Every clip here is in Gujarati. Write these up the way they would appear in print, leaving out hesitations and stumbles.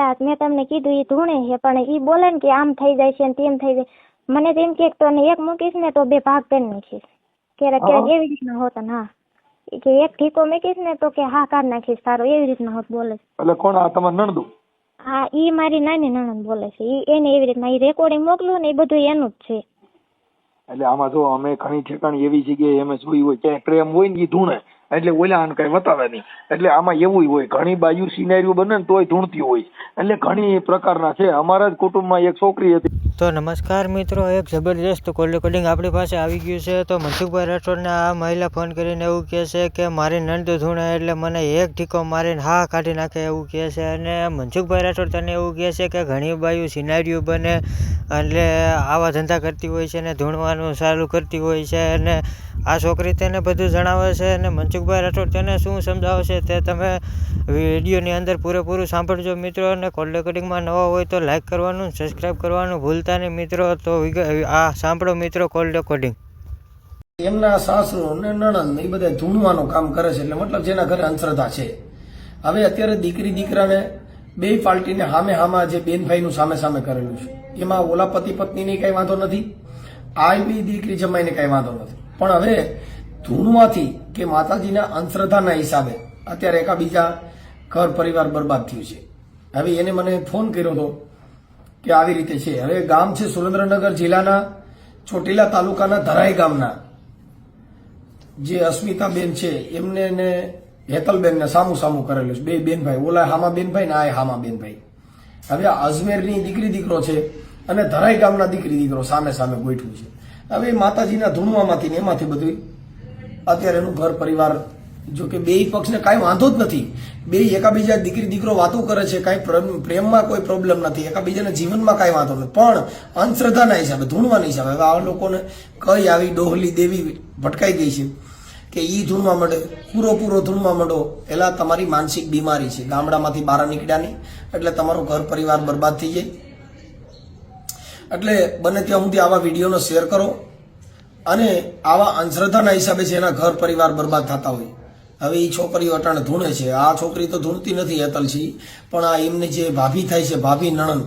આ મેં તમને કીધું ઈ ધૂણે છે, પણ ઈ બોલે ને કે આમ થઈ જાય છે ને તેમ થઈ જાય. મને તો એમ કે તને એક મૂકીશ ને તો બે ભાગ કરી નાખીશ. ક્યારેક ક્યારેક એવી રીતના હોતા ને. હા, કે એક ઠીકો મૂકીશ ને તો કે હા કાઢ નાખીશ તારો, એવી રીતના હોત બોલે. એટલે કોણ આ તમાર નણદુ? હા, ઈ મારી નાની નણંદ બોલે છે. ઈ એને એવી રીતના ઈ રેકોર્ડિંગ મોકલું ને એ બધું એનું જ છે. એટલે આમાં જો અમે ઘણી ઠેકાણી એવી જગ્યાએ અમે જોઈ હોય ક્યાંય પ્રેમ હોય ને એ ધૂણે, એટલે ઓલા આને કઈ બતાવે નહીં. એટલે આમાં એવું હોય ઘણી બાજુ સિનારીઓ બને ને તોય ધૂણતી હોય. એટલે ઘણી પ્રકારના છે. અમારા જ કુટુંબમાં એક છોકરી હતી. તો નમસ્કાર મિત્રો, એક જબરદસ્ત કોલ રેકોર્ડિંગ આપણી પાસે આવી ગયું છે. તો મનસુખભાઈ રાઠોડને આ મહિલા ફોન કરીને એવું કહે છે કે મારી નણંદ ધૂણે એટલે મને એક ઠીકો મારીને હા કાઢી નાખે એવું કહે છે. અને મનસુખભાઈ રાઠોડ તને એવું કહે છે કે ઘણી બાજુ સિનારીઓ બને એટલે આવા ધંધા કરતી હોય છે ને ધૂણવાનું ચાલુ કરતી હોય છે. અને આ છોકરી તેને બધું જણાવે છે. અને મનસુખભાઈ રાઠોડ તેને શું સમજાવે છે તે તમે વિડીયોની અંદર પૂરેપૂરું સાંભળજો મિત્રો. અને કોલ રેકોર્ડિંગમાં નવા હોય તો લાઈક કરવાનું, સબસ્ક્રાઈબ કરવાનું ભૂલતા નહીં મિત્રો. તો આ સાંભળો મિત્રો કોલ રેકોર્ડિંગ. એમના સાસુ અને નણંદ એ બધા ધૂણવાનું કામ કરે છે. એટલે મતલબ જેના ઘરે અંધશ્રદ્ધા છે. હવે અત્યારે દીકરી દીકરાને બે પાર્ટીને હામે હામાં જે બેનભાઈનું સામે સામે કરેલું છે એમાં ઓલા પતિ પત્નીને કઈ વાંધો નથી, આ બી દીકરી જમાઈને કઈ વાંધો નથી. પણ હવે ધૂણવાથી કે માતાજીના અંધશ્રદ્ધાના હિસાબે અત્યારે એકાબીજા ઘર પરિવાર બરબાદ થયું છે. હવે એને મને ફોન કર્યો હતો કે આવી રીતે છે. હવે ગામ છે સુરેન્દ્રનગર જિલ્લાના ચોટીલા તાલુકાના ધરાઈ ગામના જે અસ્મિતાબેન છે એમને ને હેતલબેનને સામું સામું કરેલું છે. બે બેનભાઈ, ઓલા હામા બેનભાઈ ને આ હામા બેનભાઈ. હવે અજમેરની દીકરી દીકરો છે અને ધરાઈ ગામના દીકરી દીકરો સામે સામે ગોઠવું છે. હવે માતાજીના ધૂણવામાંથી ને એમાંથી બધું અત્યારે એનું ઘર પરિવાર, જો કે બે પક્ષને કાંઈ વાંધો જ નથી, બે એકાબીજા દીકરી દીકરો વાતો કરે છે, કાંઈ પ્રેમમાં કોઈ પ્રોબ્લેમ નથી, એકાબીજાના જીવનમાં કાંઈ વાંધો નથી. પણ અંધશ્રદ્ધાના હિસાબે, ધૂણવાના હિસાબે હવે આ લોકોને કઈ આવી ડોહલી દેવી ભટકાઈ ગઈ છે કે ઈ ધૂણવા માંડે, પૂરો ધૂણવા માંડો. એલા તમારી માનસિક બીમારી છે, ગામડામાંથી બહાર નીકળ્યા નહીં એટલે તમારો ઘર પરિવાર બરબાદ થઈ જાય. એટલે બને ત્યાં સુધી આવા વિડીયોનો શેર કરો. અને આવા અંધશ્રદ્ધાના હિસાબે છે એના ઘર પરિવાર બરબાદ થતા હોય. હવે એ છોકરીઓ અટાણે ધૂણે છે. આ છોકરી તો ધૂણતી નથી હેતલસી, પણ આ એમને જે ભાભી થાય છે, ભાભી નણંદ,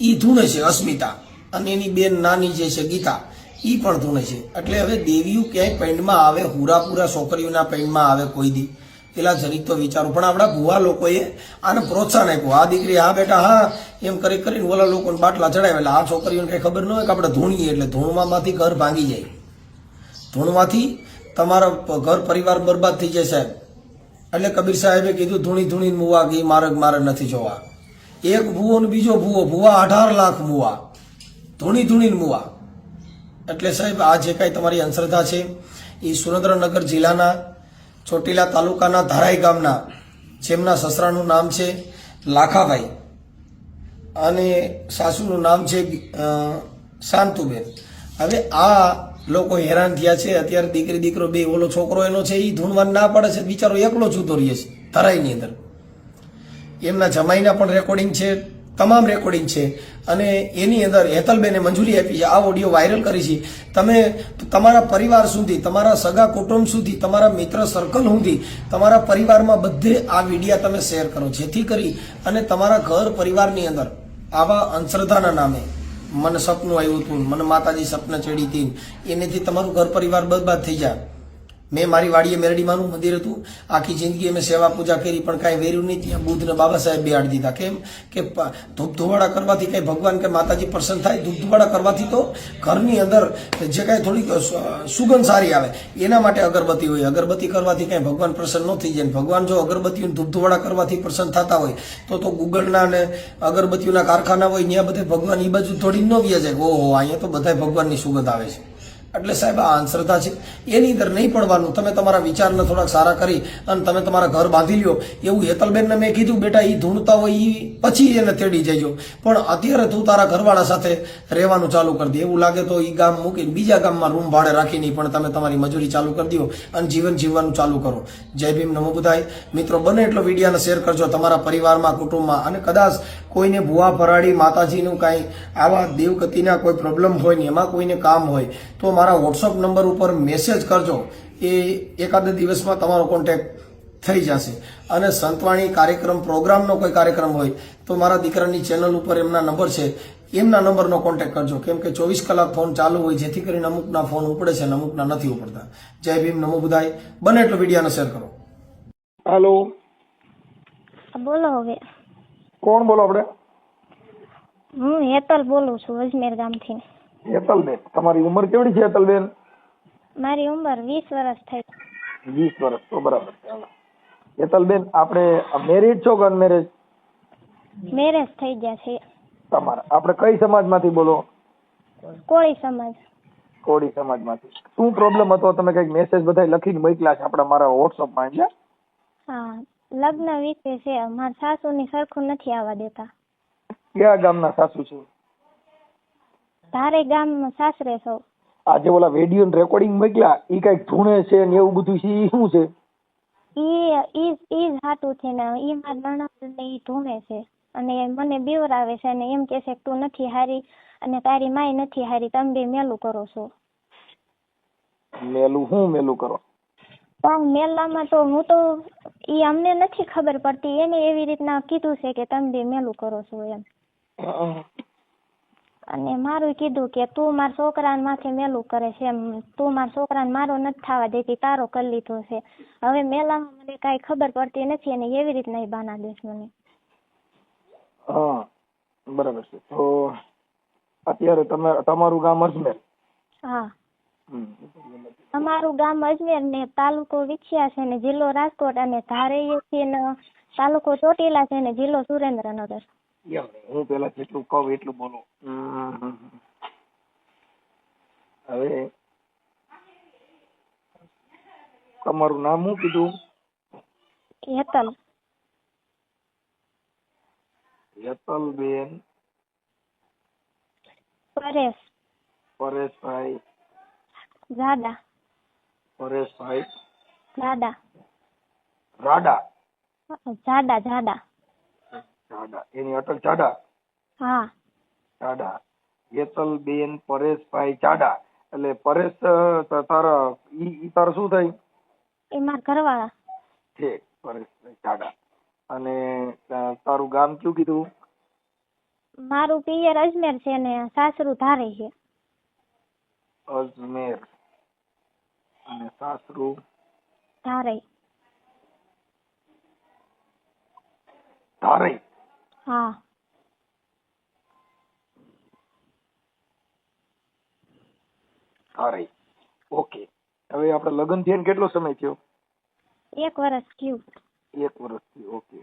એ ધૂણે છે અસ્મિતા. અને એની બેન નાની જે છે ગીતા, એ પણ ધૂણે છે. એટલે હવે દેવીઓ ક્યાંય પેન્ડમાં આવે, હુરાપુરા છોકરીઓના પેન્ડમાં આવે કોઈ દી, પેલા જરીક તો વિચારો. પણ આપણા ભુવા લોકોએ આને પ્રોત્સાહન આપ્યું. આ દીકરી હા બેટા હા એમ કરી કરીને ઓલા લોકોને બાટલા ચડાવે. એટલે આ છોકરીઓને કઈ ખબર ન હોય કે આપણે ધૂણીએ એટલે ધૂણવામાંથી ઘર ભાંગી જાય, ધૂણવાથી તમારા ઘર પરિવાર બરબાદ થઈ જાય સાહેબ. એટલે કબીર સાહેબે કીધું ધૂણી ધૂણી મુવા ગઈ મારે નથી જોવા. એક ભૂવો ને બીજો ભૂવો, ભૂવા 18 લાખ મુવા, ધૂણી મુવા. એટલે સાહેબ આ જે કાંઈ તમારી અંધશ્રદ્ધા છે એ સુરેન્દ્રનગર જિલ્લાના ચોટીલા તાલુકાના ધરાઈ ગામના, જેમના સસરાનું નામ છે લાખાભાઈ અને સાસુનું નામ છે શાંતુબેન. હવે આ લોકો હેરાન થયા છે. અત્યારે દીકરી દીકરો બે, ઓલો છોકરો એનો છે એ ધૂણવાન ના પડે છે, બિચારો એકલો જુદો રહે છે ધરાઈની અંદર. એમના જમાઈના પણ રેકોર્ડિંગ છે, તમામ રેકોર્ડિંગ છે. અને એની અંદર હેતલબેને મંજૂરી આપી છે, આ ઓડિયો વાયરલ કરી છે. તમે તમારા પરિવાર સુધી, તમારા સગા કુટુંબ સુધી, તમારા મિત્ર સર્કલ સુધી, તમારા પરિવારમાં બધે આ વિડીયા તમે શેર કરો, જેથી કરી અને તમારા ઘર પરિવારની અંદર આવા અંધશ્રદ્ધાના નામે મને સપનું આવ્યું હતું, મને માતાજી સપના ચડી હતી, એનેથી તમારું ઘર પરિવાર બરબાદ થઈ જાય. મેં મારી વાડીએ મેરડીમાનું મંદિર હતું, આખી જિંદગી અમે સેવા પૂજા કરી પણ કાંઈ વેર્યું નહીં. ત્યાં બુદ્ધને બાબા સાહેબ બેહાડી દીધા. કેમ કે ધૂપ ધુવાડા કરવાથી કાંઈ ભગવાન કે માતાજી પ્રસન્ન થાય? ધૂપ ધુવાડા કરવાથી તો ઘરની અંદર જે કાંઈ થોડીક સુગંધ સારી આવે એના માટે અગરબત્તી હોય. અગરબત્તી કરવાથી કાંઈ ભગવાન પ્રસન્ન ન થઈ જાય. ભગવાન જો અગરબત્તીઓ ધૂપ ધુવાડા કરવાથી પ્રસન્ન થતા હોય તો ગુગળના ને અગરબત્તીઓના કારખાના હોય ત્યાં બધે ભગવાન એ બાજુ થોડી ન વ્યા જાય. ઓહો, અહીંયા તો બધા ભગવાનની સુગંધ આવે છે. એટલે સાહેબ આ અંધશ્રદ્ધા છે, એની અંદર નહીં પડવાનું. તમે તમારા વિચારને થોડાક સારા કરી અને તમે તમારા ઘર બાંધી લ્યો. એવું હેતલબેનને મેં કીધું બેટા એ ધૂણતા હોય એ પછી એને તેડી જજો, પણ અત્યારે તું તારા ઘરવાળા સાથે રહેવાનું ચાલુ કરી દે. એવું લાગે તો એ ગામ મૂકીને બીજા ગામમાં રૂમ ભાડે રાખી નહીં, પણ તમે તમારી મજૂરી ચાલુ કરી દો અને જીવન જીવવાનું ચાલુ કરો. જય ભીમ, નમો બુદ્ધાય. મિત્રો બને એટલો વિડીયોને શેર કરજો તમારા પરિવારમાં, કુટુંબમાં. અને કદાચ કોઈને ભુવા ભરાડી માતાજીનું કાંઈ આવા દેવગતિના કોઈ પ્રોબ્લેમ હોય ને એમાં કોઈને કામ હોય તો મારા વોટ્સઅપ નંબર ઉપર મેસેજ કરજો. એ એકાદ દિવસમાં તમારો કોન્ટેક્ટ થઈ જશે. અને સંતવાણી કાર્યક્રમ પ્રોગ્રામનો કોઈ કાર્યક્રમ હોય તો મારા દીકરાની ચેનલ ઉપર એમના નંબર છે, એમના નંબરનો કોન્ટેક્ટ કરજો, કેમ કે 24 કલાક ફોન ચાલુ હોય, જેથી કરીને અમુકના ફોન ઉપડે છે અને અમુકના નથી ઉપડતા. જય ભીમ, નમો બુધાય. બને એટલો વિડીયોને શેર કરો. હાલો, બોલો હવે. કોણ બોલો આપણે? હું હેતલ બોલું છું, અજમેર ગામથી. હેતલબેન, તમારી ઉંમર કેવડી છે હેતલબેન? મારી ઉંમર 20 વર્ષ થઈ. 20 વર્ષ, તો બરાબર છે. હેતલબેન, આપણે મેરિડ છો કે અનમેરેજ? મેરેજ થઈ ગયા છે. તમારા આપણે કઈ સમાજમાંથી બોલો? કોળી સમાજ. કોળી સમાજમાંથી. શું પ્રોબ્લેમ હતો? તમે કઈક મેસેજ બધા લખીને મોકલ્યા છે આપણા મારા વોટ્સઅપમાં, એટલે? હા, લગ્ન વિશે છે. મારા સાસુની સરખું નથી આવવા દેતા. કયા ગામના સાસુ છે? ધારે ગામમાં સાસરે છો. આજે ઓલા વિડીયો રેકોર્ડિંગ મોકલ્યા, ઈ કઈક ધૂણે છે ને એવું બધું છે, ઈ શું છે? ઈ હાટું છે ને, ઈ મારા નણંદ ને ઈ ધૂણે છે અને મને બીવરાવે છે અને એમ કે છે કે તું નથી હારી અને તારી માય નથી હારી, તમે બે મેલું કરો છો. મેલું? હું મેલું કરો? મેલામાં તો હું તો ઈ અમને નથી ખબર પડતી, એને એવી રીતના કીધું છે કે તમે બે મેલું કરો છો એમ. અને મારું કીધું કે તું મારા છોકરાને માથે મેલું કરે છે એમ, તું મારા છોકરાને મારો નથી થવા દેતી, તારો કરી લીધો છે. હવે મેલામાં મને કાંઈ ખબર પડતી નથી અને એવી રીતના ઈ બાના દેશ મને. હા, બરાબર છે. તો અત્યારે તમારું ગામ અજમેર? હા, અમારું ગામ અજમેર ને તાલુકો વિછિયા છે ને જિલ્લો રાજકોટ, અને ધારે છે ને તાલુકો ચોટીલા છે ને જિલ્લો સુરેન્દ્રનગર. હું પેલા જેટલું કહું એટલું બોલું. હવે તમારું નામ શું કીધું? હેતલ. હેતલબેન પરેશભાઈ જાડા. પરેશભાઈ જાડા. રાડા? જાડા જાડા. જાડા, એની અટલ જાડા? હા, જાડા. હેતલબેન પરેશભાઈ જાડા. એટલે પરેશ તારા ઈ તારા શું થાય? એ મારા ઘરવાળા છે. પરેશભાઈ જાડા. અને તારું ગામ કયું કીધું? મારું પિયર અજમેર છે ને સાસરું ધારે છે. અજમેર અને સાસરું ધારે. ધારે? હા. ધારે, ઓકે. હવે આપણે લગ્ન થયા કેટલો સમય થયો? 1 વર્ષ થયું. 1 વર્ષ થયું, ઓકે.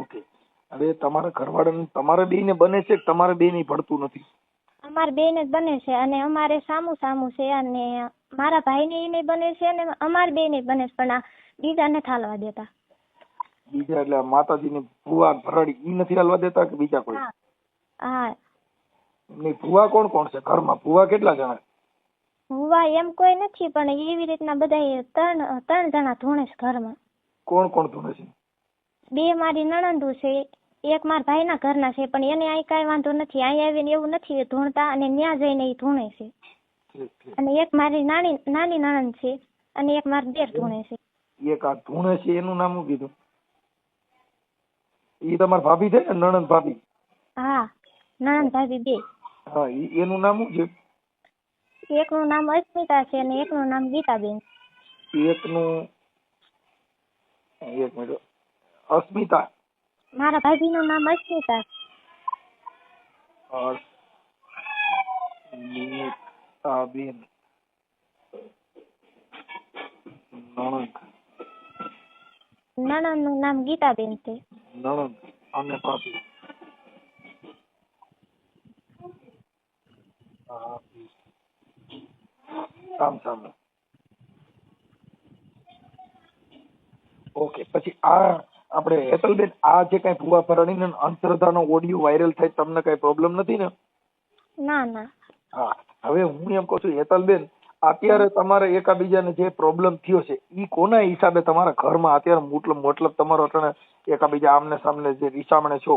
ઓકે. હવે તમારા ઘરવાળાને તમારા બેયને બને છે કે તમારા બેયને ભળતું નથી? અમારે બેને જ બને છે અને અમારે સામું સામું છે, અને મારા ભાઈને એને બને છે અને અમારે બેને બને છે, પણ આ બીજા નથી હાલવા દેતા. બીજા એટલે માતાજીની ભુવા ભરાડી ઈ નથી હાલવા દેતા કે બીજા કોઈ? હા. એમની ભુવા કોણ કોણ છે ઘરમાં? ભુવા કેટલા જણા? ભુવા એમ કોઈ નથી, પણ એવી રીતના બધા ત્રણ જણા ધૂણે છે ઘરમાં. કોણ કોણ ધૂણે છે? 2 મારી નણંદુ છે, 1 મારા ભાઈના ઘરના છે, પણ એને અહીં કાંઈ વાંધો નથી, અહીં આવીને એવું નથી ધૂણતા અને ન્યા જઈને એ ધૂણે છે. અને 1 મારી નાની નણંદ છે અને 1 મારા દેર ધૂણે છે. એક આ ધૂણે છે એનું નામ શું કીધું? ઈ તમારા ભાભી છે ને, નણંદ ભાભી? હા, નણંદ ભાભી 2. હા, એનું નામ શું છે? એકનું નામ અસ્મિતા છે અને એકનું નામ ગીતાબેન. એકનું, એક મિનિટ, અસ્મિતા? મારા ભાભીનું નામ અસ્મિતા. અસ્મિતાબેન. નણંદનું નામ ગીતાબેન છે. નણંદ અને ભાભી. સામ. ઓકે. પછી આ આપણે હેતલબેન, આ જે કઈ ભુવા ભરાણીને અંધશ્રદ્ધાનો ઓડિયો વાયરલ થાય, તમને કઈ પ્રોબ્લેમ નથી ને? ના. હા. હવે હું એમ કહું છું હેતલબેન, અત્યારે તમારે એકાબીજાને જે પ્રોબ્લેમ થયો છે ઈ કોના હિસાબે તમારા ઘરમાં અત્યારે મતલબ તમારો અટાણે એકાબીજા આમને સામને જે રીસામણે છો,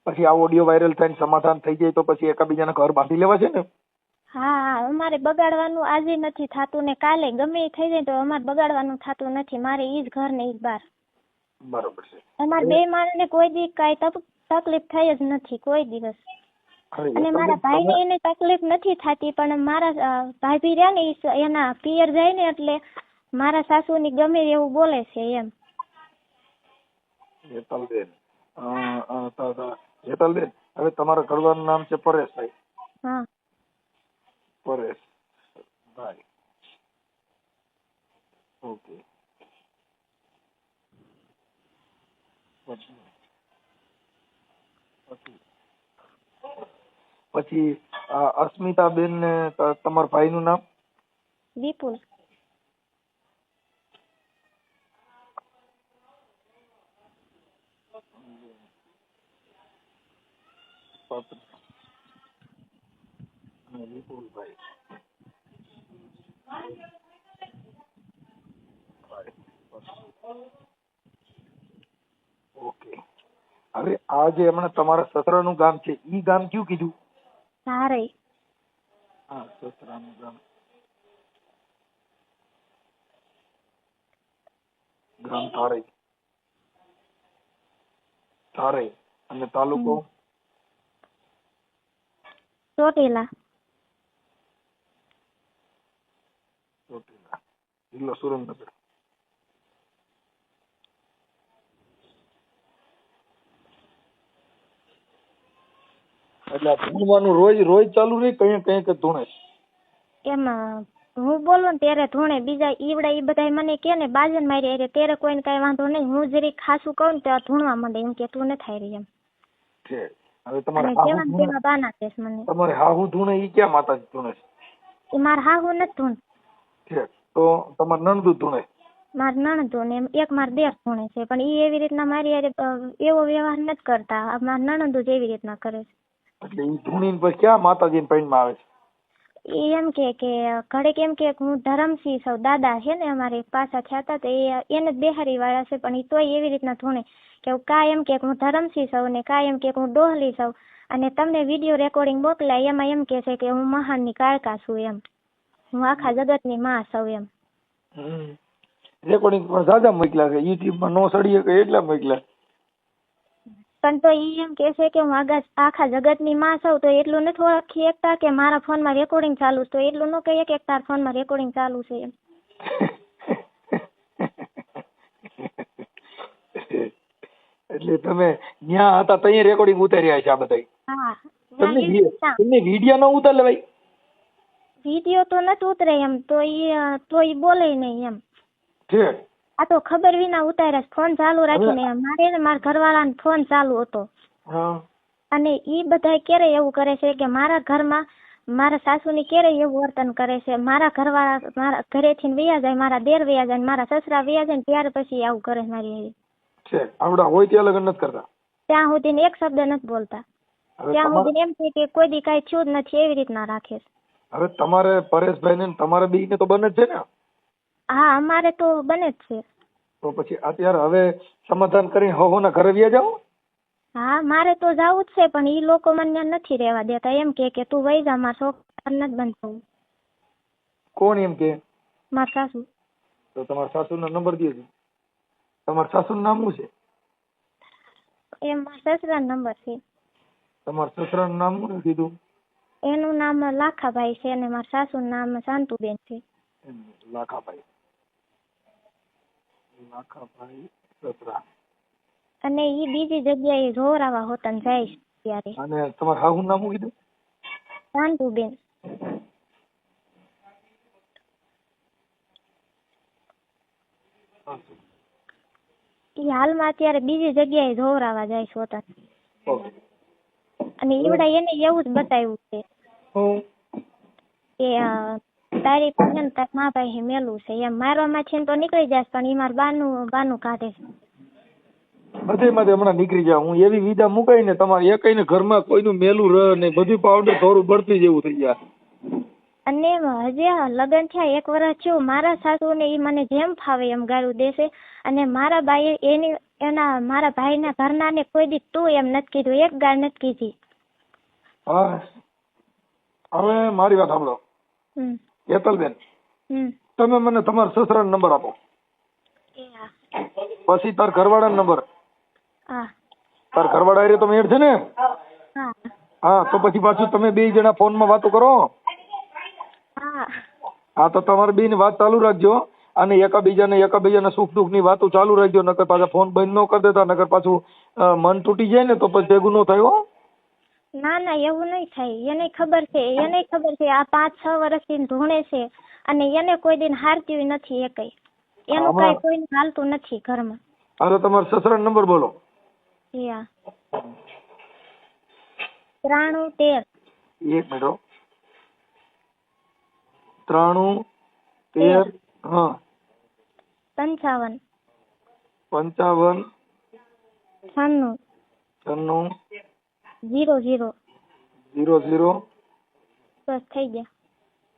પછી આ ઓડિયો વાયરલ થઈને સમાધાન થઈ જાય તો પછી એકાબીજાના ઘર બાંધી લેવા છે ને. હા અમારે બગાડવાનું આજે નથી થતું ને કાલે ગમે એ થઈ જાય તો અમારે બગાડવાનું થતું નથી. મારે ઈ જ ઘર ને ઈ જ બાર. બરોબર છે. અમારે બે માણસને કોઈ દી કાંઈ તકલીફ થઈ જ નથી કોઈ દિવસ. અને મારા ભાઈને એને તકલીફ નથી થતી, પણ મારા ભાભી રહ્યા ને એના પિયર જાય ને એટલે મારા સાસુની ગમે એવું બોલે છે એમ. હેતલબેન, હવે તમારા ઘરવાળાનું નામ છે પરેશભાઈ. હા પરેશભાઈ, ઓકે. પછી અસ્મિતાબેન ને તમારા ભાઈનું નામ? વિપુલ. વિપુલભાઈ. ઓકે. હવે આ જે હમણાં તમારા સસરાનું ગામ છે ઈ ગામ કયું કીધું? સારે. હા, સસરાનું ગામ ધારે. ધારે અને તાલુકો ચોટીલા. ચોટીલા, જિલ્લો સુરેન્દ્રનગર. એટલે ધૂણવાનું રોજ ચાલુ રહી કઈ કઈ ધૂણે? એમ હું બોલું ને ત્યારે ધૂણે, બીજા ઈવડા ઈ બધા મને કે ને બાજન મારી અરે ત્યારે કોઈને કઈ વાંધો નહીં. હું જરી ખાસું કહું ને ત્યાં ધૂણવા માંડે એમ કે તું ન થાય રહી એમ. છે. હવે તમારે બાના છે મને. તમારે હાહુ ધૂણે ઈ ક્યાં માતાજી ધૂણે છે? એ મારા હાહુ નથી ધૂણ. છે તો તમારે નણદુ ધૂણે? મારા નણંદો ને એક મારા દેર ધૂણે છે, પણ ઈ એવી રીતના મારી એવો વ્યવહાર નથી કરતા. મારા નણંદો જ એવી રીતના કરે છે. એટલે ઈ ધૂણીને પછી ક્યાં માતાજીને પૈણમાં આવે છે? એ એમ કે ઘડીક એમ કે હું ધરમસિંહ સૌ દાદા છે ને અમારે પાછા થયા હતા તો એને જ બેહારી વાળા છે, પણ એ તોય એવી રીતના ધૂણે કે કા એમ કે હું ધરમસિંહ સૌ ને કા એમ કે હું ડોહલી સૌ, અને તમને વિડીયો રેકોર્ડિંગ મોકલાય એમાં એમ કે છે કે હું મહાનની કાળકા છું એમ, હું આખા જગતની માં સૌ એમ. રેકોર્ડિંગ પણ સાદા મોકલ્યા છે, યુટ્યુબમાં નો સડીએ કે એટલા મોકલ્યા. પણ તો ઈ એમ કે છે કે હું આખા જગતની માં સૌ, તો એટલું નથી ઓળખી એકતા કે મારા ફોનમાં રેકોર્ડિંગ ચાલુ છે, તો એટલું ન કહીએ કે તારા ફોનમાં રેકોર્ડિંગ ચાલુ છે એમ. એટલે તમે ન્યા હતા તઈ રેકોર્ડિંગ ઉતાર્યા છે આ બધા? હા. તમને વિડિયો ન ઉતારે ભાઈ? વિડિયો તો નથી ઉતરે એમ, તો ઈ બોલે નહીં એમ. ઠીક. આ તો ખબર વિના ઉતાર્યા, ફોન ચાલુ રાખીને એમ. મારે ને મારા ઘરવાળાનો ફોન ચાલુ હતો. અને ઈ બધા ક્યારે એવું કરે છે કે મારા ઘરમાં મારા સાસુની ક્યારે એવું વર્તન કરે છે, મારા ઘરવાળા મારા ઘરેથી વયા જાય, મારા દેર વયા જાય, મારા સસરા વયા જાય ને ત્યારે પછી આવું કરે મારી. આવડા હોય ત્યાં લગન નથી કરતા? ત્યાં સુધી એક શબ્દ નથી બોલતા. ત્યાં સુધી એમ છે કે કોઈ દી કઈ થયું જ નથી એવી રીતના રાખે છે. હવે તમારે પરેશભાઈ ને તમારે બે ને તો બને જ છે ને? હા, અમારે તો બને જ છે. તો પછી અત્યારે હવે સમાધાન કરીને હોના ઘરે વ્યા જાવ? હા, મારે તો જવું જ છે, પણ ઈ લોકો મને નથી રહેવા દેતા. એમ કે તું વહી જા, મારા છોકરા નથી બનતું. કોણ એમ કે? મારા સાસુ. તો તમારા સાસુ નો નંબર દે છે. તમારા સાસુ નું નામ શું છે? એમ મારા સસરા નંબર છે. તમારા સસરા નું નામ શું કીધું? એનું નામ લાખાભાઈ છે અને મારા સાસુ નું નામ શાંતુબેન છે. લાખાભાઈ. લાખાભાઈ સસરા. અને ઈ બીજી જગ્યાએ જોરાવા હોતા ને જાય ત્યારે. અને તમારા હાહુ નામ શું કીધું? શાંતુબેન. ઈ હાલમાં અત્યારે બીજી જગ્યાએ જોરાવા જાય છે હોતા. અને ઈવડા એને એવું જ બતાવ્યું છે કે તારી પાસે તાર મા ભાઈ મેલું છે એમ. મારવામાં છે તો નીકળી જાય, પણ ઈ માર બાનું કાઢે છે. બધે માંથી હમણાં નીકળી જાય. હું એવી વિધા મુકાઈ ને તમારે એકઈ ને ઘરમાં કોઈનું મેલું રહ ને બધું પાવડર થોડું બળતી જેવું થઈ જાય. અને હજી લગ્ન થયા 1 વર્ષ થયું, મારા સાસુ ને ઈ મને જેમ ફાવે એમ ગાળું દેશે. અને મારા બાઈએ એના મારા ભાઈના ઘરના ને કોઈ દી તું એમ નથી કીધું, એક ગાળ નથી કીધી. હા હવે મારી વાત સાંભળો હમ હેતલબેન, હમ તમે મને તમારા સસરાનો નંબર આપો, એ હા પછી તાર ઘરવાળાનો નંબર. હા તાર ઘરવાળા હારે તમે એડ છે ને? હા હા તો પછી પાછું તમે બે જણા ફોનમાં વાતો કરો. હા હા તો તમારે બેની વાત ચાલુ રાખજો અને એકાબીજાના સુખ દુઃખ ની વાતો ચાલુ રાખજો, નકર પાછા ફોન બંધ ન કરી દેતા, નકર પાછું મન તૂટી જાય ને તો પછી ભેગું ન થાય હો. ના ના એવું નહીં થાય. એને ખબર છે આ 5-6 વર્ષથી ધૂણે છે અને એને કોઈ દિન હારતી નથી એ કઈ. એનું કઈ કોઈને હાલતું નથી ઘરમાં. હા તો તમારા સસરાનો નંબર બોલો. યા 9313 એક મિનિટ. 9313 હા 55 55 96 96 00. 00 બસ થઈ ગયા.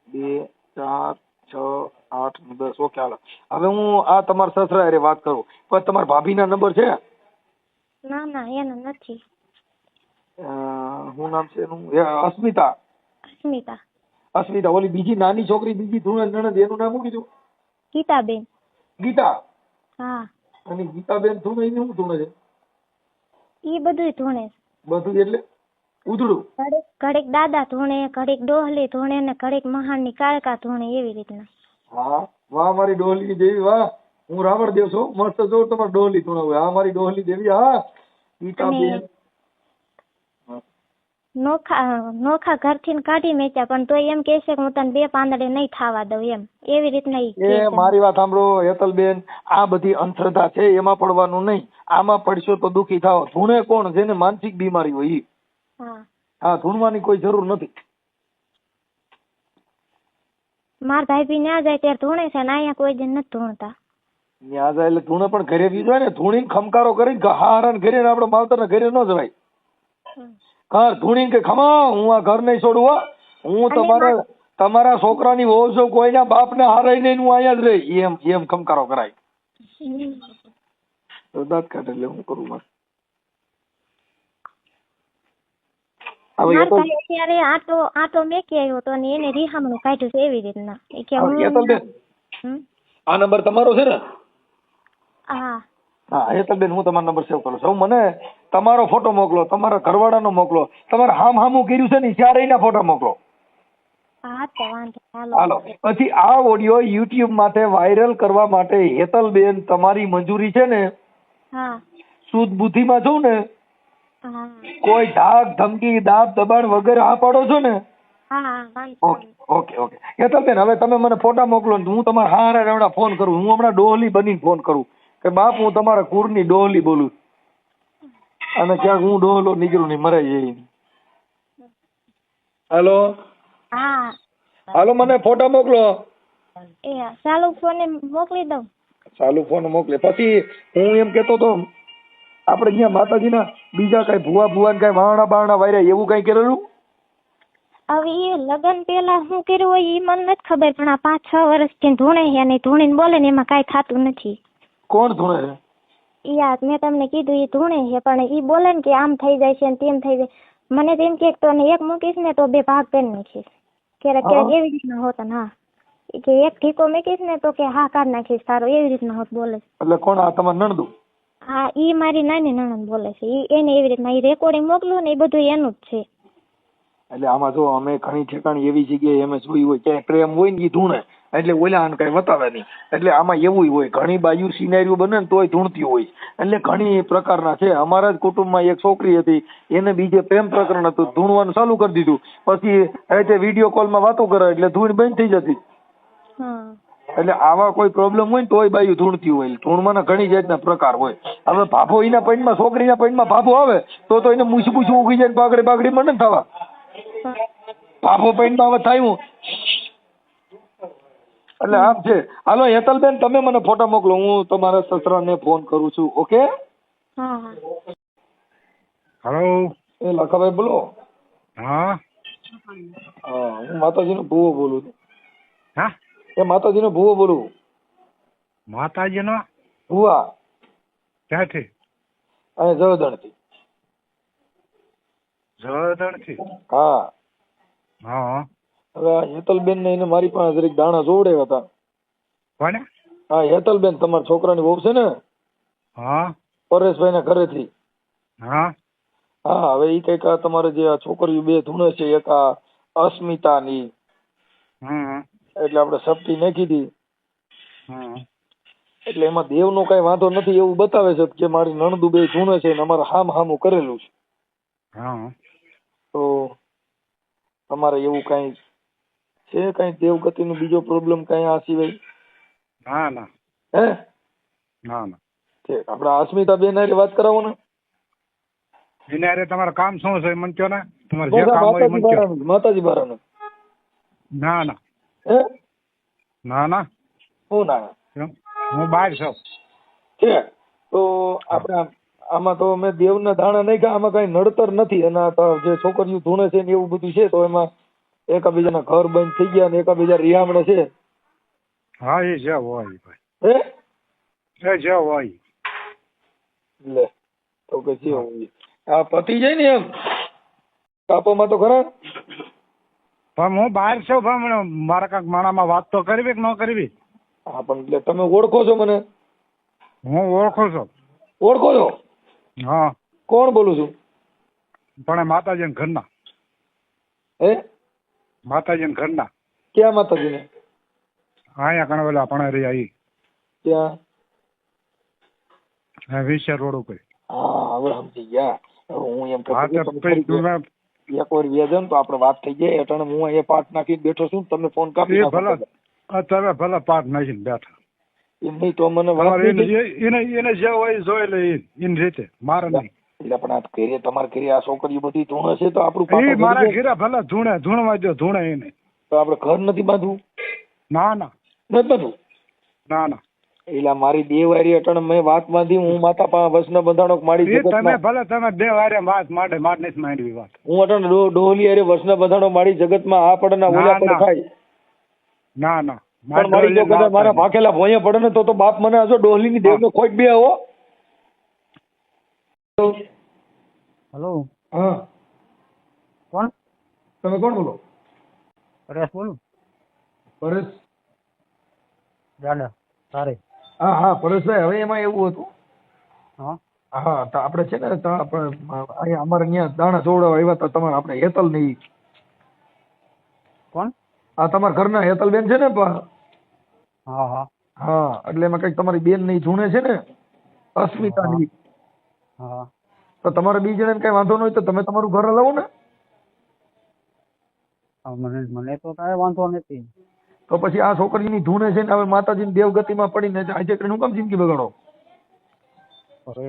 2 4 6 8 10. ઓકે હાલો. હવે હું આ તમારા સસરા હારે વાત કરું, પણ તમારા ભાભીના નંબર છે? ના ના એનો નથી. શું નામ છે એનું? અસ્મિતા. અસ્મિતા. અસ્મિતા. ઓલી બીજી નાની છોકરી બીજી ધૂણે નણંદ, એનું નામ શું કીધું? ગીતાબેન. ગીતા. હા અને ગીતાબેન ધૂણે એની શું ધૂણે છે? ઈ બધું ધૂણે. બધું એટલે ઉધડું? ઘડીક દાદા ધૂણે, ઘડીક ડોહલી ધૂણે ને ઘડીક મહાનની કાળકા ધૂણે, એવી રીતના. હા વાહ મારી ડોહલી દેવી વાહ. હું રાવણ દેવ છું, મસ્ત જોઉં તમારે ડોહલી ધૂણે હોય. હા મારી ડોહલી દેવી. હા ગીતાબેન. નોખા ઘરથી કાઢી મેચ્યા, પણ તોય એમ કે છે કે હું તને 2 પાંદડે નહીં થાવા દઉં એમ, એવી રીતના ઈ કહે એ છે. મારી વાત સાંભળો હેતલબેન, આ બધી અંધશ્રદ્ધા છે, એમાં પડવાનું નહીં. આમાં પડશો તો દુખી થાવ. ધૂણે કોણ? જેને માનસિક બીમારી હોય ઈ. હા હા ધૂણવાની કોઈ જરૂર નથી. માર ભાઈ બી ન્યા જાય ત્યારે ધૂણે છે ને અહીંયા કોઈ દિન નથી ધૂણતા. ત્યાં જાય એટલે ધૂણે પણ ઘરે બી જાય ને, ધૂણીને ખમકારો કરીને હારા ઘરે આપડે માવતરના ઘરે ન જવાય. ઘર ધૂણી કે ખમા હું આ ઘર નહીં છોડું હો, હું તમારા છોકરાની વહુ છું, કોઈના બાપને હારાય નહીં, હું અહીંયા જ રહી, એમ ખમકારો કરાય. દાંત કાઢે એટલે હું કરું મારે. માર ભાઈ અત્યારે આટો મેકી આવ્યો તો ને એને રીહામણું કાઢ્યું છે એવી રીતના. એ કે હું આ નંબર તમારો છે ને? હા હા હેતલબેન, હું તમારો નંબર સેવ કરું છું. મને તમારો ફોટો મોકલો, તમારા ઘરવાળાનો મોકલો, તમારે હામું કર્યું છે ને ચારેયના ફોટા મોકલો. હા તો વાંધો. હાલો. પછી આ ઓડિયો યુટ્યુબ માટે વાયરલ કરવા માટે હેતલબેન તમારી મંજૂરી છે ને? હા શુદ્ધ બુદ્ધિમાં છું ને? હા કોઈ ધાક ધમકી દાબ દબાણ વગર આ પાડો છો ને? હા વાંધો. ઓકે ઓકે હેતલબેન, હવે તમે મને ફોટા મોકલો ને હું તમારા હારે હમણાં ફોન કરું. હું હમણાં ડોહલી બનીને ફોન કરું કે બાપ હું તમારા કુરની ડોહલી બોલું, અને ક્યાંક હું ડોહલો નીકળું નહીં મરાઈ જઈ. હાલો હા હાલો, મને ફોટા મોકલો. એ ચાલુ ફોને મોકલી દઉં. ચાલુ ફોન મોકલે. પછી હું એમ કેતો તો આપણે અહીંયા માતાજીના બીજા કઈ ભુવા કઈ વારણા બારણા વાયરા એવું કઈ કરેલું? હવે એ લગ્ન પેલા શું કર્યું હોય એ મને નથી ખબર, પણ આ 5-6 વર્ષથી ધૂણે છે અને ધૂણીને બોલે ને એમાં કાંઈ થતું નથી. કોણ ધૂણે છે? યાર મેં તમને કીધું એ ધૂણે છે, પણ એ બોલે ને કે આમ થઈ જાય છે ને તેમ થઈ જાય. મને તેમ કે તો એક મૂકીશ ને તો 2 ભાગ કરી નાખીશ. ક્યારેક એવી રીતના હોત. હા કે એક ઠીકો મૂકીશ ને તો કે હા કાઢ નાખીશ તારો, એવી રીતના હોત બોલે. એટલે કોણ? આ તમારે નણદું? હા ઈ મારી નાની નણંદ બોલે છે. એને એવી રીતના રેકોર્ડિંગ મોકલું ને એ બધું એનું જ છે. એટલે આમાં જો અમે ઘણી ઠેકાણી એવી જગ્યાએ અમે જોઈ હોય ક્યાંય પ્રેમ હોય ને એ ધૂણે, એટલે ઓલા કઈ બતાવે નહીં. એટલે આમાં એવું હોય ઘણી બાજુ સિનારીઓ બને ને તોય ધૂણતી હોય. એટલે ઘણી પ્રકારના છે. અમારા જ કુટુંબમાં એક છોકરી હતી, એને બીજે પ્રેમ પ્રકરણ હતું, ધૂણવાનું ચાલુ કરી દીધું. પછી રીતે વિડીયો કોલમાં વાતો કરે એટલે ધૂણ બંધ થઈ જતી. એટલે આવા કોઈ પ્રોબ્લેમ હોય ને તોય બાયું ધૂણતી હોય. ધૂણવાના ઘણી જાતના પ્રકાર હોય. હવે ભાભો એના પૈણમાં, છોકરીના પૈણમાં ભાભો આવે તો એને મૂછું ઉગી જાય, પાઘડી મને થવા. ભાભો પૈણમાં હવે થાય એટલે આમ છે. હાલો હેતલબેન, તમે મને ફોટા મોકલો, હું તમારા સસરાને ફોન કરું છું. ઓકે. હેલો. એ લખાભાઈ બોલો. હા હું માતાજીનો ભૂવો બોલું છું. હા એ માતાજીનો ભૂવો બોલું. માતાજીનો ભૂવા. ક્યાંથી? અને જળદણથી. જળદણથી. હા. હા. હવે આ હેતલબેન ને એને મારી પાસે જરીક દાણા જોવડાવ્યા હતા. કોને? હા, હેતલબેન તમારા છોકરાની વહુ છે ને, હા. પરેશભાઈ ના ઘરેથી. હા. હા, હવે ઈ કઈક આ તમારે જે આ છોકરીઓ બે ધૂણે છે, એક આ અસ્મિતા ની, હમ. એટલે આપણે સપટી નાખી હતી. હમ. એટલે એમાં દેવનો કઈ વાંધો નથી એવું બતાવે છે કે મારી નણદુ બે ધૂણે છે ને અમારે હામું કરેલું છે. હા. તો તમારે એવું કઈ છે, કઈ દેવગતિ નો બીજો પ્રોબ્લેમ કઈ આ સિવાય? ના ના. હે? ના ના. આપણે અસ્મિતા બેન હારે વાત કરાવો ને. એને હારે તમારું કામ શું છે મને કહો ને. તમારે જે કામ હોય મને કહો. માતાજી બારાનું. ના ના. હે? ના ના. શું ના? હું બહાર છું. છે તો આપણે આમાં તો મેં દેવના ધાણા નાખ્યા, આમાં કઈ નડતર નથી. અને જે છોકરીઓ ધૂણે છે ને એવું બધું છે, તો એમાં એકાબીજાના ઘર બંધ થઈ ગયા ને એકાબીજા રિયામણે છે. હા, એ જે હોય ભાઈ. હે? એ જે હોય. લે તો કે જે હોય આ પતી જાય ને એમ કાપોમાં તો ખરા. પણ હું બહાર છું, પણ મારા કાંઈક માણામાં વાત તો કરવી કે ન કરવી? હા, પણ એટલે તમે ઓળખો છો મને? હું ઓળખું છું. ઓળખો છો? હા. કોણ બોલું છું? પણ માતાજીના ઘરના. હે? માતાજીના ઘરના. ક્યાં માતાજીને? અહીંયા કણવેલા પણ રહી આવી. ક્યાં? વિશે રોડ ઉપર. હા, હવે સમજી ગયા. હવે હું એમ હા, કહું એક વાર વ્યાજન તો આપણે વાત થઈ જાય. એટલે હું અહીંયા પાઠ નાખીને બેઠો છું, તમે ફોન કાપી નાખો. તમે ભલે પાઠ નાખીને બેઠા. એમ નહીં તો મને વાત એને જે હોય જોઈ લે એની રીતે, મારે નહીં. એટલે પણ આ ઘરે તમારા ઘરે આ છોકરીઓ બધી ધૂણે છે, તો આપણું મારા ઘરે ભલે ધૂણવા દો, ધૂણે એને. તો આપણે ઘર નથી બાંધવું? ના ના. નથી બાંધવું? ના ના. એટલે મારી દેવારી અટણ મેં વાત બાંધી. હું માતા પા વસને બંધાણો માડી તમે ભલે તમે બે વારે વાત માટે નથી માંડવી વાત. હું અટણ ડોહલી અરે વસને બંધાણો માડી જગતમાં આ પડે ના ઓલા પડે ખાય. ના ના. પણ મારી જો કદાચ મારા ભાખેલા ભોંયે પડે ને તો બાપ મને આજો ડોહલીની દેવનો ખોટ બે આવો. હેલો. હા. કોણ? તમે કોણ બોલો? પરેશ બોલું. પરેશ દાદા સારી. હા હા પરેશભાઈ, હવે એમાં એવું હતું. હા હા, તો આપણે છે ને તો આપણે અહીંયા અમારે અહીંયા દાણા જોવડાવવા આવ્યા હતા તમારે આપણે હેતલ ની. કોણ? આ તમારા ઘરના હેતલબેન છે ને? હા હા હા, એટલે એમાં કઈક તમારી બેન ની ધૂણે છે ને, અસ્મિતા ની. હા. તો તમારે બી જણાને કઈ વાંધો ન હોય તો તમે તમારું ઘર હલાવો ને. મને તો કાંઈ વાંધો નથી. તો પછી આ છોકરીની ધૂણે છે ને હવે માતાજીની દેવગતિમાં પડીને આજે કરીને હું કામ જિંદગી બગાડો?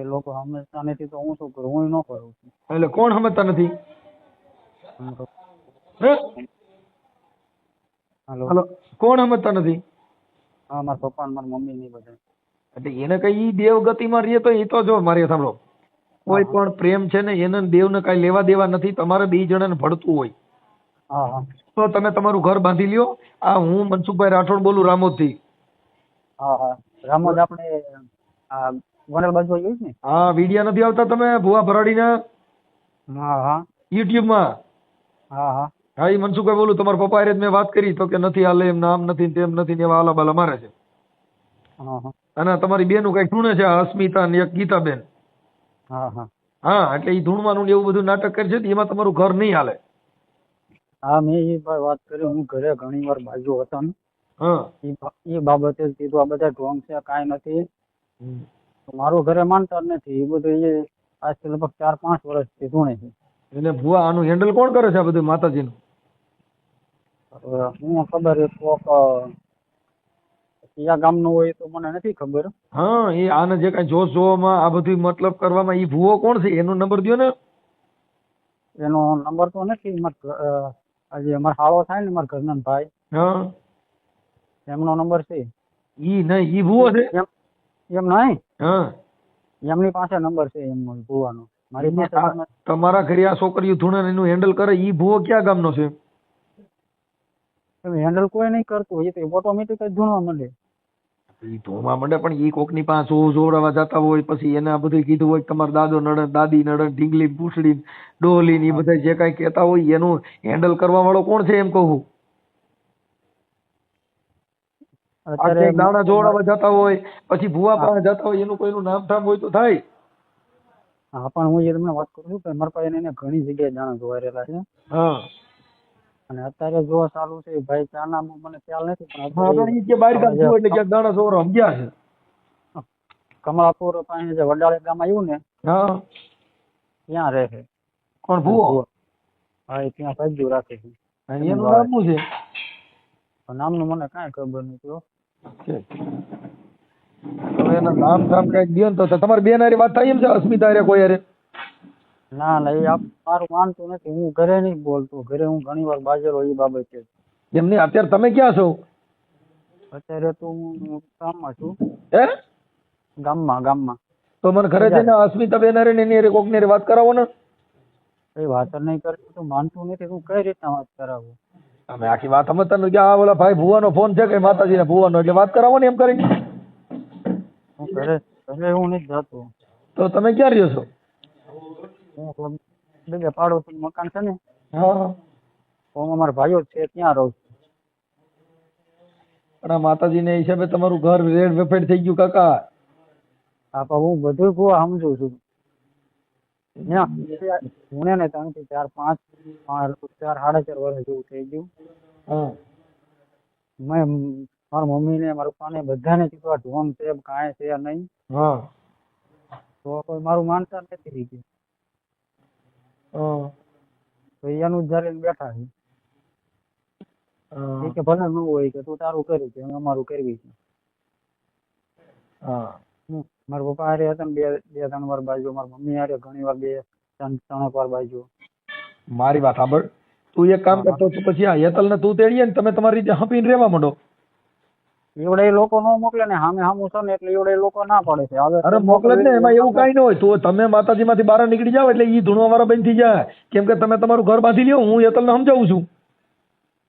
એ લોકો સમજતા નથી તો હું શું કરું? હું ન કરું. એટલે કોણ સમજતા નથી? હાલો. કોણ સમજતા નથી? હા, મારા પપ્પા ને મારા મમ્મી ની બધા. એટલે એને કઈ ઈ દેવગતિમાં રહીએ તો એ તો જો મારી સાંભળો, કોઈ પણ પ્રેમ છે ને એને દેવને કઈ લેવા દેવા નથી. તમારે બે જણાને ભળતું હોય હા હા તો તમે તમારું ઘર બાંધી લ્યો. આ હું મનસુખભાઈ રાઠોડ બોલું રામોદ થી. હા હા. રામોદ આપણે આ ગોંડલ બાજુ આવ્યું ને? હા, વિડિયા નથી આવતા તમે ભુવા ભરાડીના હા હા યુટ્યુબ માં? હા હા હા, એ મનસુખભાઈ બોલું. તમારા પપ્પા હારે મેં વાત કરી તો કે નથી હાલે, એમ નામ નથી તેમ નથી એવા આલા બાલા મારે છે. હા હા અને તમારી બેનું કઈક ધૂણે છે, અસ્મિતા ને એક ગીતાબેન. હા હા હા, એટલે એ ધૂણવાનું ને એવું બધું નાટક કરે છે, એમાં તમારું ઘર નહીં હાલે. હા, મેં એ વાત કરી. હું ઘરે ઘણી વાર બાજુ હતો ને, હા. એ બાબતે કીધું આ બધા ઢોંગ છે, કાંઈ નથી. મારું ઘરે માનતા જ નથી. એ બધું એ આજથી લગભગ 4-5 વર્ષથી ધૂણે છે. એને ભુવા આનું હેન્ડલ કોણ કરે છે આ બધું માતાજીનું? હું ખબર એ કોક કયા ગામનું હોય તો મને નથી ખબર. હા, એ આને જે કઈ જોશ જોવામાં આ બધું મતલબ કરવામાં એ ભુવો કોણ છે એનો નંબર દો ને. એનો નંબર તો નથી. આજે અમારો હાળો થાય ને, મારા ઘરના ભાઈ, હા, એમનો નંબર છે. ઈ નહીં, ઈ ભુવો છે. એમ નહીં, હા, એમની પાસે નંબર છે એમનો ભુવાનો. મારી પાસે તમારા ઘરે આ છોકરીઓ ધૂણે એનું હેન્ડલ કરે ઈ ભુવો ક્યાં ગામનો છે? હેન્ડલ કોઈ નહીં કરતું. એ તો ઓટોમેટિક જ ધૂણવા માંડે. ઈ ધોવા માંડે પણ ઈ કોકની પાસે જોવડાવવા જતા હોય પછી એને આ બધું કીધું હોય કે તમારા દાદો નડન દાદી નડન ઢીંગલી પૂછડી ડોલી ને એ બધા જે કાંઈ કહેતા હોય એનું હેન્ડલ કરવા વાળો કોણ છે એમ કહું. આ ક્યાંક દાણા જોવડાવવા જતા હોય પછી ભૂવા પાસે જતા હોય એનું કોઈનું નામ ઠામ હોય તો થાય. હા પણ હું એ તમને વાત કરું છું કે મારા પાસે એને ઘણી જગ્યાએ દાણા જોવાયેલા છે હા અને અત્યારે જોવા ચાલુ છે ભાઈ ચાના મને ખ્યાલ નથી પણ હા અત્યારે પણ ઈ કે બહાર ગામ થયું એટલે ક્યાંક દાણા જોવડો સમજ્યા છે. કમળાપુર પાસે જે વડાળે ગામ આવ્યું ને હા ત્યાં રહે છે. કોણ ભૂવો? હા એ ત્યાં સજ્જુ રાખે છે. અને એનું નામ શું છે? પણ નામનું મને કાંઈ ખબર નથી હો. હવે એના નામ ઠામ કઈક દો ને તો તમારી બેન હારે વાત થાય એમ છે અસ્મિતા હારે કોઈ હારે? ના ના એ મારું માનતું નથી. હું ઘરે નહીં બોલતો. ઘરે હું ઘણી વાર બાજેલો એ બાબતે. એમ નહીં અત્યારે તમે ક્યાં છો? અત્યારે તો હું ગામમાં છું. હે ગામમાં તો મને ઘરે જઈને અસ્મિતા બેન હારે ને એની હારે કોકની હારે વાત કરાવો ને. કઈ વાત જ નહીં કરતો તો માનતું નથી. હું કઈ રીતના વાત કરાવું? અમે આખી વાત સમજતા નથી કે આ ઓલા ભાઈ ભુવાનો ફોન છે કે માતાજીને ભુવાનો એટલે વાત કરાવો ને એમ કરીને. હું ઘરે હું નથી જતો. તો તમે ક્યાં રહ્યો છો? હું બીજે પાડોશી મકાન છે ને હા હું અમારા ભાઈઓ છે ત્યાં રહું છું. પણ આ માતાજીને હિસાબે તમારું ઘર રેડ વેફેડ થઈ ગયું કાકા. હા પણ હું બધું ભૂવા સમજુ છું. હું ને 3 થી 4 5 4.5 વર્ષ જેવું થઈ ગયું. હા મેં મારા મમ્મી ને મારા પપ્પા ને બધાને કીધું ઢોંગ છે કાંઈ છે નહીં. હા તો કોઈ મારું માનતા નથી થઈ ગયું. હા તો એનું જયારે બેઠા છે એ કે ભલે ન હોય કે તું તારું કરી છે અમે અમારું કરવી છે. હા મારા પપ્પા હારે હતા ને 2-3 વાર બાજુ. મારા મમ્મી હારે ઘણી વાર 2-3 વાર બાજુ. મારી વાત સાંભળ. તું એક કામ કરતો તો પછી આ હેતલ ને તું તેડીએ ને તમે તમારી રીતે હપીને રહેવા માંડો. એવડે લોકો ન મોકલે ને સામે સામું છે ને એટલે એવડે લોકો ના પડે છે. હવે અરે મોકલે જ ને એમાં એવું કઈ ન હોય. તો તમે માતાજી માંથી બહાર નીકળી જાવ એટલે ઈ ધૂણવા વાળા બંધ થઈ જાય. કેમ કે તમે તમારું ઘર બાંધી લ્યો. હું હેતલ ને સમજાવું છું.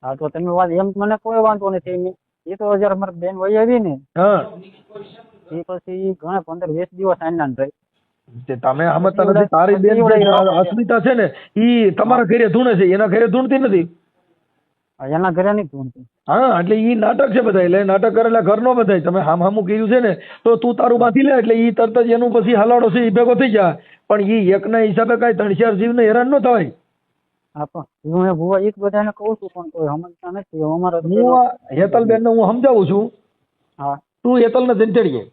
હા તો તમે વાત એમ મને કોઈ વાંધો નથી. એ તો જયારે મારી બેન વહી આવી ને હા એ પછી ઘણા 15-20 દિવસ આનંદ રહી. તે તમે સમજતા નથી. તારી બેન જે અસ્મિતા છે ને ઈ તમારા ઘરે ધૂણે છે એના ઘરે ધૂણતી નથી. એના ઘરે નહીં ધૂણતી. હા એટલે ઈ નાટક છે બધા. એટલે નાટક કરેલા ઘર નો બધાય. તમે હામું કર્યું છે ને તો તું તારું બાંધી લે એટલે ઈ તરત જ એનું પછી હલાડો છે ઈ ભેગો થઈ જાય. પણ ઈ એકના હિસાબે કઈ 3-4 જીવને હેરાન ન થવાય. હા પણ હું એ ભૂવા એક બધાને કહું છું પણ કોઈ સમજતા નથી. અમારે તો હું હેતલબેન ને હું સમજાવું છું. હા તું હેતલ ને જઈને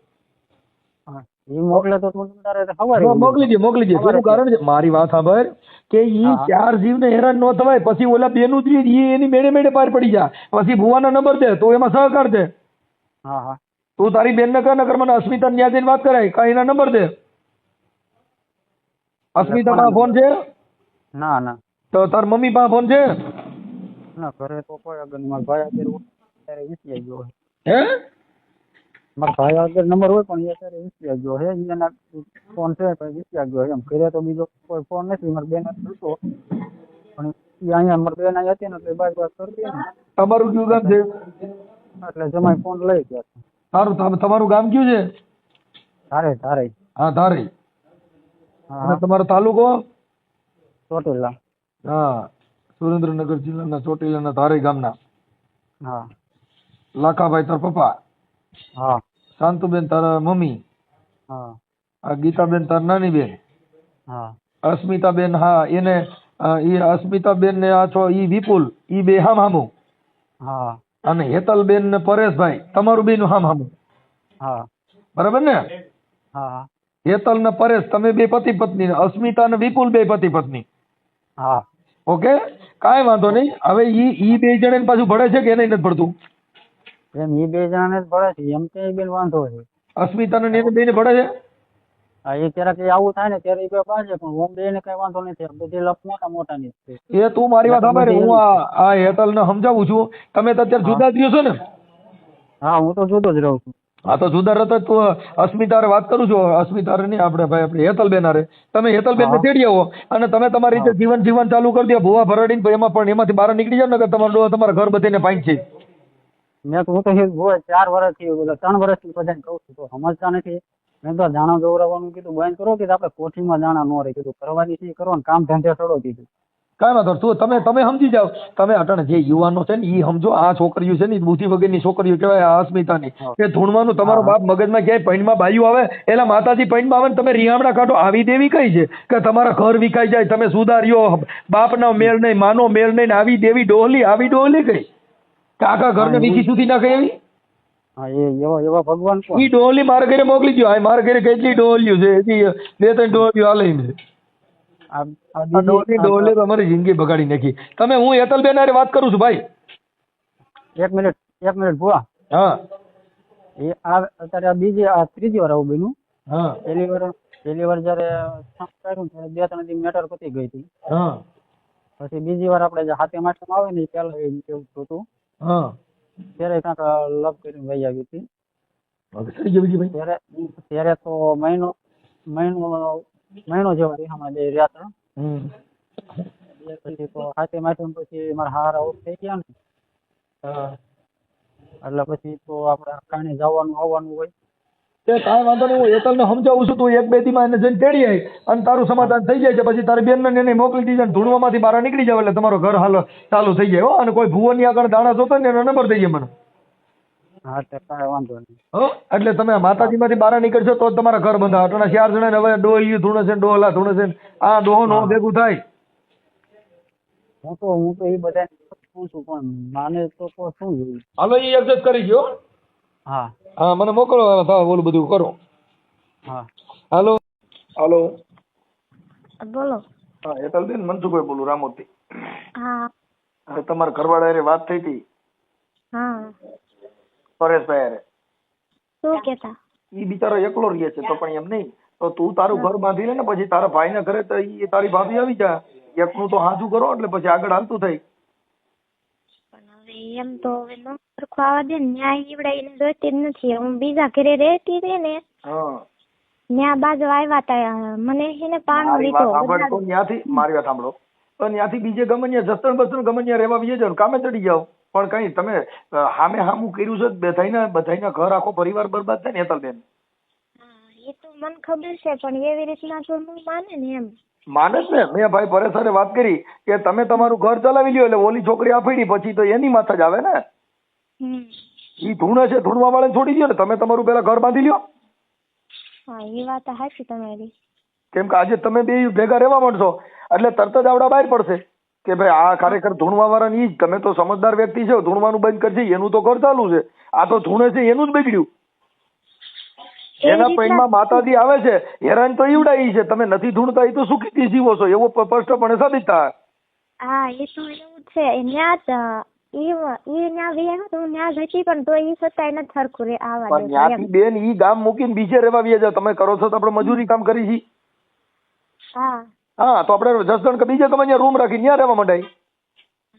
હા એ મોકલે તો તું તારે ખબર મોકલી દે. એનું કારણ છે મારી વાત સાંભળ કે ઈ 4 જીવને હેરાન ન થવાય. પછી ઓલા બેનું જ ઈ એની મેળે મેળે પાર પડી જાય. પછી ભુવાનો નંબર દે તો એમાં સહકાર દે. હા હા તું તારી બેન ને કર નકર મને અસ્મિતા ને ત્યાં જઈને વાત કરાય. કાંઈ એના નંબર દે. અસ્મિતા પાસે ફોન છે? ના ના તો તાર મમ્મી પાસે ફોન છે? ના ઘરે તો કોઈ આગળ મારા ભાઈ અત્યારે વિસરી ગયો. હે મારા ભાઈ આગળ નંબર હોય પણ એ અત્યારે વિસરી ગયો છે. એના ફોન છે પણ વિસરી ગયો એમ. ઘરે તો બીજો કોઈ ફોન નથી. મારા બેન હતો પણ એ અહીંયા મારી બેન અહીંયા હતી ને એટલે બાય વાત કરતી ને તમારું કયું ગામ છે? એટલે જમાઈ ફોન લઈ ગયા. સારું તમારું ગામ કયું છે? ધારે હા ધારી. હા અને તમારો તાલુકો? ચોટીલા. હા સુરેન્દ્રનગર જિલ્લાના ચોટીલાના ધારી ગામના. હા લાખાભાઈ તાર પપ્પા. હા શાંતુબેન તારા મમ્મી. હા આ ગીતાબેન તાર નાની બેન. હા અસ્મિતાબેન હા એને ઈ અસ્મિતાબેન ને આ છો ઈ વિપુલ ઈ બે હામું. હા અને હેતલબેન ને પરેશભાઈ તમારું બેનું હામું. હા બરાબર ને? હા હેતલ ને પરેશ તમે બે પતિ પત્ની. અસ્મિતા ને વિપુલ બે પતિ પત્ની. હા ઓકે કાંઈ વાંધો નહીં. હવે ઈ બે જણ પાછું ભળે છે કે એને નથી ભળતું? એમ એ 2 જણાને જ ભળે છે. એમ કે બેન વાંધો છે. અસ્મિતા ને એને બેને ભળે છે? હા એ ક્યારેક આવું થાય ને ત્યારે એ બે પાસે પણ ઓમ બે ને કઈ વાંધો નથી. બધી લપ મોટા ની છે. એ તું મારી વાત સાંભળ. હું આ હેતલ ને સમજાવું છું. તમે તો અત્યારે જુદા જ રહ્યો છો ને? હા હું તો જુદો જ રહું છું. હા તો જુદા રહેતા તું અસ્મિતા વાત કરું છું. અસ્મિતા નહીં આપણે હેતલબેન હારે. તમે હેતલબેન ને તેડી આવો અને તમે તમારી રીતે જીવન ચાલુ કરી દો. ભૂવા ભરાડીને એમાં પણ એમાંથી બહાર નીકળી જાવ ને કે તમારા ઘર બધીને પાંચ છે. મેં તો હું તો એ 4 વર્ષથી 3 વર્ષથી બધાને કહું છું તો સમજતા નથી. મેં તો દાણા દોરાવવાનું કીધું બંધ કરો કે આપણે કોઠીમાં દાણા ન રહે કીધું કરવાની છે કરો ને કામ ધંધે છોડો કીધું. કાંઈ વાંધો નહીં. તમે સમજી જાઓ. તમે અટાણે જે યુવાનો છે ને એ સમજો. આ છોકરીઓ છે ને ઈ બુદ્ધિ વગરની છોકરીઓ કહેવાય, આ અસ્મિતાની. એ ધૂણવાનું તમારો બાપ મગજમાં ક્યાંય પૈણમાં બાયું આવે એટલે માતાજી પૈણમાં આવે ને તમે રિયામણા કાઢો. આવી દેવી કઈ છે કે તમારા ઘર વિખાઈ જાય, તમે સુધાર્યો, બાપનો મેળ નહીં, માનો મેળ નહીં, આવી દેવી ડોહલી, આવી ડોહલી કઈ કે આખા ઘરને વીખી સુધી નાખે એવી? હા એવા ભગવાન કોણ? ઈ ડોહલી મારા ઘરે મોકલી દો. મારા ઘરે કેટલી ડોહલીઓ છે, હજી 2-3 ડોહલીઓ હાલે છે. આ ડોહલી તમારી જિંદગી બગાડી નાખી. તમે હું હેતલબેન હારે વાત કરું છું ભાઈ. એક મિનિટ ભુવા. હા એ અત્યારે આ ત્રીજી વાર આવું બન્યું. હા પહેલી વાર જયારે કર્યું ત્યારે 2-3 દી મેટર પતી ગઈ હતી. હા પછી બીજી વાર આપણે જે હાથે માટમાં આવે ને પેલા એવું હતું હા ત્યારે કાંક લવ કરીને વહી આવી હતી. સડી ગયો બીજી ભાઈ. ત્યારે તો મહિનો જેવા રેહામાં બે રહ્યા હતા. પછી તો હાથે માટમ પછી મારા હારા ઓફ થઈ ગયા ને એટલે પછી તો આપણે કાંઈ જવાનું આવવાનું હોય. તે કાંઈ વાંધો નહીં. હું હેતલને સમજાવું છું. તું 1-2 દીમાં એને જઈને તેડી આવી અને તારું સમાધાન થઈ જાય છે. પછી તારી બેનને એને મોકલી દીધા ને ધૂણવામાંથી બહાર નીકળી જાવ એટલે તમારો ઘર હાલ ચાલુ થઈ જાય. અને કોઈ ભુવનની આગળ દાણા જોતો ને એનો નંબર દઈએ મને. હા તે કાંઈ વાંધો નહીં. એટલે તમે માતાજીમાંથી બહાર નીકળશો તો જ તમારા ઘર બંધા. અટણા 4 જણા હવે ડોહલી ધૂણે છે, ડોહલા ધૂણે છે, આ ડોહો નો ભેગું થાય. હું તો એ બધા પૂછું છું પણ માને તો શું જોયું. હાલો એ એડજસ્ટ કરી ગયો. હા હા મને મોકલો. ઓલું બધું કરો. હા હાલો હાલો બોલો. હા હેતલબેન, મનસુખભાઈ બોલું, રામોદથી. હા હવે તમારા ઘરવાળા હારે વાત થઈ હતી હા. પરેશભાઈ હારે. શું કેતા? ઈ બિચારો એકલો રહે છે. તો પણ એમ નહીં તો તું તારું ઘર બાંધી લે ને પછી તારા ભાઈના ઘરે તો ઈ તારી ભાભી આવી જા. એકનું તો હાજુ કરો એટલે પછી આગળ હાલતું થાય. પણ હવે એમ તો હવે ન સરખું આવવા દે ને. ન્યાય ઈવડાઈને જોઈતી જ નથી. હું બીજા ઘરે રહેતી હતી ને હા ન્યા બાજુ આવ્યા તા મને એને પાણી મારી વાત સાંભળ. લીધો. તો ત્યાંથી મારી વાત સાંભળો. તો ત્યાંથી બીજે ગમનિયા જસ્તણ બસ્તણ ગમનિયા રહેવા બીજે જાવ, કામે ચડી જાવ. પણ કઈ તમે હામે હામું કર્યું છે બધાયના ઘર આખો પરિવાર બરબાદ થાય ને હેતલબેન. એ તો મને ખબર છે પણ એવી રીતના તો હું માને ને એમ. માનસ ને મેં ભાઈ પરેશ સાથે વાત કરી કે તમે તમારું ઘર ચલાવી લ્યો એટલે ઓલી છોકરી આફેડી પછી તો એની માથે જ આવે ને. ઈ ધૂણે છે, ધૂણવા વાળાને છોડી દો ને. તમે તમારું પેલા ઘર બાંધી લ્યો. હા એ વાત સાચી તમારી. કેમ કે આજે તમે બે ભેગા રહેવા માંડશો એટલે તરત જ આવડા બહાર પડશે કે ભાઈ આ ખરેખર ધૂણવા વાળા ની. તમે તો સમજદાર વ્યક્તિ છો, ધૂણવાનું બંધ કરશે. એનું તો ઘર ચાલુ છે, આ તો ધૂણે છે એનું જ બગડ્યું. એના પૈણમાં માતાજી આવે છે, હેરાન તો ઈવડાઈ છે. તમે નથી ધૂણતા એ તો સુખીથી જીવો છો એવો સ્પષ્ટપણે સાબિત થાય. હા એ તો એવું છે. ન્યા ન્યા વ્યા તો ન્યા જતી પણ તો એ છતાંય નથી સરખું રે આવા પણ ત્યાંથી બેન ઈ ગામ મૂકીને બીજે રહેવા વ્યા જાવ. તમે કરો છો તો આપણે મજૂરી કામ કરી છીએ. હા હા તો આપણે જસદણ કે બીજે તમે રૂમ રાખી ત્યાં રહેવા માંડાય.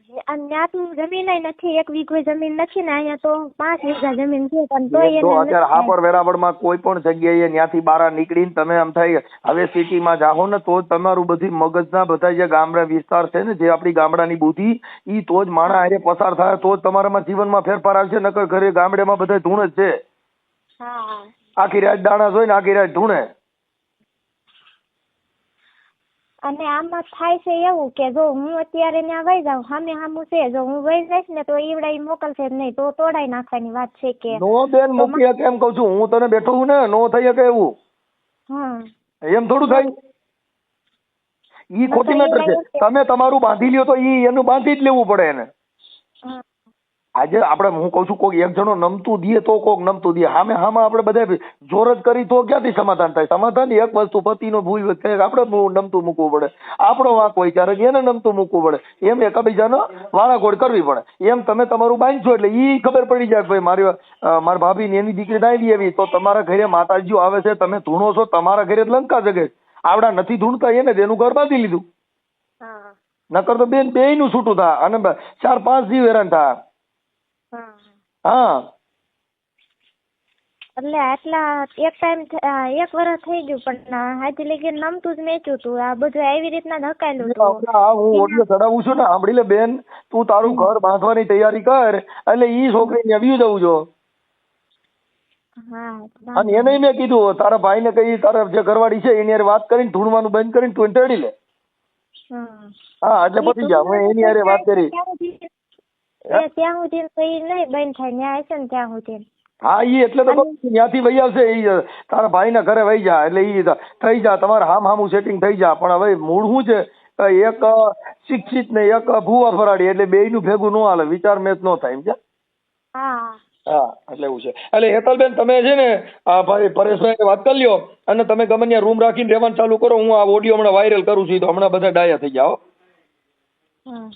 ત્યાં તો જમીન નથી. 1 વીઘો જમીન નથી ને અહીંયા તો 5 વીઘા જમીન છે પણ તો તો અત્યારે હાપર વેરાવળમાં કોઈ પણ જગ્યાએ ત્યાંથી બહાર નીકળીને તમે આમ થાય હવે સિટીમાં જાઓ ને તો જ તમારું બધી મગજના બધા જે ગામડા વિસ્તાર છે ને જે આપણી ગામડાની બુદ્ધિ ઈ તો જ માણા હારે પસાર થાય તો જ તમારામાં જીવનમાં ફેરફાર આવશે. નકર ઘરે ગામડેમાં બધા ધૂણ જ છે. આખી રાત દાણા જોઈને આખી રાત ધૂણે. અને આમાં થાય છે એવું કે જો હું અત્યારે ત્યાં વહી જાઉં સામે સામું છે, જો હું વહી જઈશ ને તો ઈવડા મોકલશે જ નહીં તો તોડાઈ નાખવાની વાત છે કે નો બેન મૂકી કેમ કઉ છું હું તને બેઠો હું ને નો થઈ શકે એવું. એમ થોડું થાય. ઈ ખોટી મેટર છે. તમે તમારું બાંધી લ્યો તો ઈ એનું બાંધી જ લેવું પડે એને. આજે આપણે હું કઉ છું કોઈ એક જણો નમતું દે તો કોક નમતું દે. હામે હામાં આપણે બધા જોર જ કરી તો ક્યાંથી સમાધાન થાય? સમાધાન એક વસ્તુ પતિનો ભૂલ આપણે નમતું મૂકવું પડે. આપણો વાંક હોય ત્યારે એને નમતું મૂકવું પડે. એમ એકબીજાનો વાળાઘોડ કરવી પડે. એમ તમે તમારું બાંધશો એટલે ઈ ખબર પડી જાય ભાઈ મારી ભાભી ને એની દીકરી ડાયલી એવી તો તમારા ઘરે માતાજીઓ આવે છે, તમે ધૂણો છો, તમારા ઘરે લંકા જગે. આવડા નથી ધૂણતા એને એનું ઘર બાંધી લીધું. નકર તો બેન બે નું છૂટું થાય અને 4-5 જીવ હેરાન થાય. હા એટલે આટલા એક ટાઈમ 1 વર્ષ થઈ ગયું પણ હાજી લગી નમતું જ મેચ્યું તું. આ બધું આવી રીતના ધકાયેલું હતું. હા હું ઓડિયો ચડાવું છું ને, સાંભળી લે બેન, તું તારું ઘર બાંધવાની તૈયારી કર, એટલે ઈ છોકરીને વ્યુ જવું જો. હા અને એને મેં કીધું તારા ભાઈને કઈ તારા જે ઘરવાળી છે એની હારે વાત કરીને ઢૂંઢવાનું બંધ કરીને તું એને તેડી લે. હા એટલે પતી જા. હું એની હારે વાત કરી. ત્યાં સુધી તો ઈ નહીં બંધ થાય, ન્યા હશે ને ત્યાં સુધી. હા ઈ એટલે તો ત્યાંથી વહી આવશે. ઈ તારા ભાઈના ઘરે વહી જા એટલે ઈ થઈ જા, તમારે હામું સેટિંગ થઈ જા. પણ હવે મૂળ શું છે, એક શિક્ષિત ને એક ભૂવા ફરાડી, એટલે બેયનું ભેગું ન હાલે, વિચાર મેચ ન થાય, એમ છે. હા હા એટલે એવું છે. એટલે હેતલબેન તમે છે ને આ ભાઈ પરેશભાઈ વાત કરી લ્યો અને તમે ગમે ત્યાં રૂમ રાખીને રહેવાનું ચાલુ કરો. હું આ ઓડિયો હમણાં વાયરલ કરું છું, તો હમણાં બધા ડાયા થઈ જાઓ. હા